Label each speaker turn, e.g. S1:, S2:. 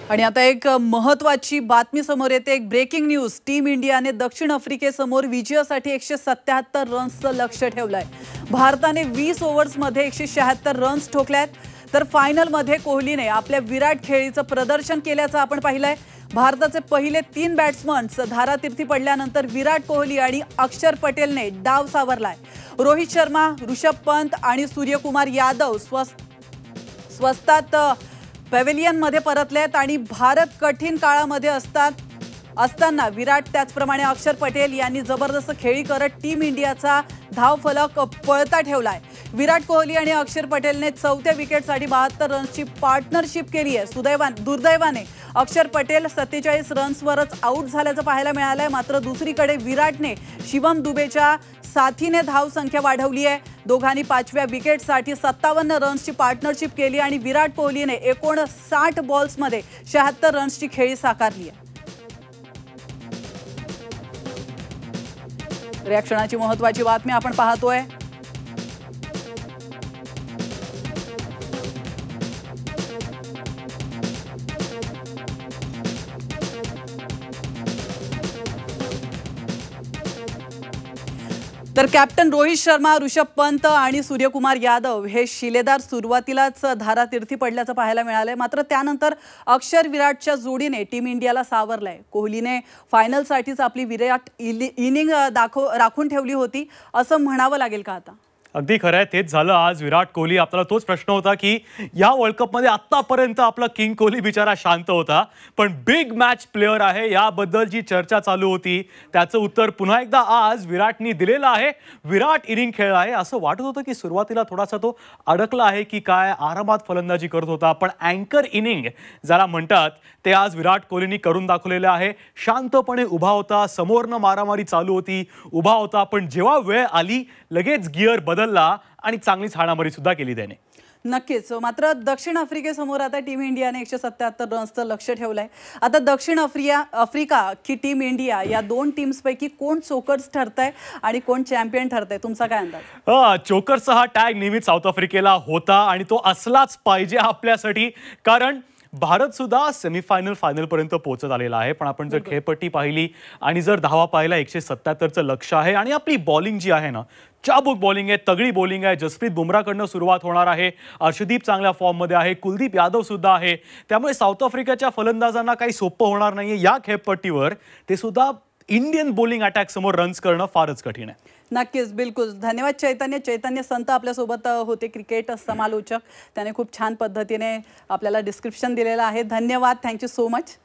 S1: आणि आता एक महत्त्वाची बातमी समोर येते, एक ब्रेकिंग न्यूज। टीम इंडियाने दक्षिण आफ्रिकेसमोर विजयासाठी 177 रन्सचं लक्ष्य ठेवलंय। भारताने 20 ओव्हर्समध्ये 176 रन्स ठोकल्यात। तर फायनलमध्ये कोहलीने आपल्या विराट खेळीचं प्रदर्शन केल्याचं आपण पाहिलंय। भारताचे पहिले 3 बॅट्समन धारातीर्थी पडल्यानंतर विराट कोहली आणि अक्षर पटेलने डाव सावरलाय। रोहित शर्मा, ऋषभ पंत आणि सूर्यकुमार यादव स्वस्तात पॅव्हेलियन मध्ये परतलेत आणि भारत कठीण काळामध्ये असताना विराट त्याचप्रमाणे अक्षर पटेल यांनी जबरदस्त खेळी करत टीम इंडियाचा धावफलक पळता ठेवलाय। विराट कोहली आणि अक्षर पटेलने चौथ्या विकेटसाठी 72 रन्सची पार्टनरशिप केली आहे। दुर्दैवाने अक्षर पटेल 47 रन्सवरच आउट झाल्याचं पाहायला मिळालंय। मात्र दुसरीकडे विराटने शिवम दुबेच्या साथीने धाव संख्या वाढवली आहे। दोघांनी 5व्या विकेटसाठी 57 रन्सची पार्टनरशिप केली आणि विराट कोहलीने 59 बॉल्समध्ये 76 रन्सची खेळी साकारली आहे। रिॲक्शनाची महत्त्वाची बातमी आपण पाहतोय। तर कॅप्टन रोहित शर्मा, ऋषभ पंत आणि सूर्यकुमार यादव हे शिलेदार सुरुवातीलाच धारातीर्थी पडल्याचं पाहायला मिळालंय। मात्र त्यानंतर अक्षर विराटच्या जोडीने टीम इंडियाला सावरलंय। कोहलीने फायनलसाठीच आपली विराट इनिंग राखून ठेवली होती असं म्हणावं लागेल का आता?
S2: अगदी खरं आहे, तेच झालं आज। विराट कोहली, आपल्याला तोच प्रश्न होता की या वर्ल्ड कपमध्ये आतापर्यंत आपला किंग कोहली बिचारा शांत होता, पण बिग मॅच प्लेयर आहे याबद्दल जी चर्चा चालू होती त्याचं उत्तर पुन्हा एकदा आज विराटनी दिलेलं आहे। विराट इनिंग खेळला आहे। असं वाटत होतं की सुरुवातीला थोडासा तो अडकला आहे की काय, आरामात फलंदाजी करत होता, पण अँकर इनिंग ज्याला म्हणतात ते आज विराट कोहलीनी करून दाखवलेलं आहे। शांतपणे उभा होता, समोरनं मारामारी चालू होती, उभा होता, पण जेव्हा वेळ आली लगेच गिअर बदलला आणि चांगलीच हाणामारी सुद्धा केली त्याने।
S1: नक्कीच। मात्र दक्षिण आफ्रिकेसमोर आता टीम इंडियाने 177 रन्सचं लक्ष्य ठेवलंय। आता दक्षिण आफ्रिका की टीम इंडिया या दोन टीम्सपैकी कोण चोकर्स ठरतंय आणि कोण चॅम्पियन ठरतंय, तुमचा काय अंदाज?
S2: चोकर्सचा हा टॅग नेहमीच साऊथ आफ्रिकेला होता आणि तो असलाच पाहिजे आपल्यासाठी, कारण भारत सुद्धा सेमीफायनल फायनलपर्यंत पोहोचत आलेला आहे। पण आपण जर खेळपट्टी पाहिली आणि जर धावा पाहिला 177चं लक्ष्य आहे आणि आपली बॉलिंग जी आहे ना, चाबूक बॉलिंग आहे, तगडी बॉलिंग आहे। जसप्रीत बुमराहकडनं सुरुवात होणार आहे, अर्शदीप चांगल्या फॉर्ममध्ये आहे, कुलदीप यादव सुद्धा आहे। त्यामुळे साऊथ आफ्रिकेच्या फलंदाजांना काही सोपं होणार नाहीये या खेळपट्टीवर। ते सुद्धा इंडियन बॉलिंग अटॅक समोर रन्स करणं फारच कठीण आहे।
S1: नक्कीच, बिलकुल। धन्यवाद चैतन्य संत आपल्यासोबत होते, क्रिकेट समालोचक। त्याने खूप छान पद्धतीने आपल्याला डिस्क्रिप्शन दिलेलं आहे। धन्यवाद, थँक्यू सो मच।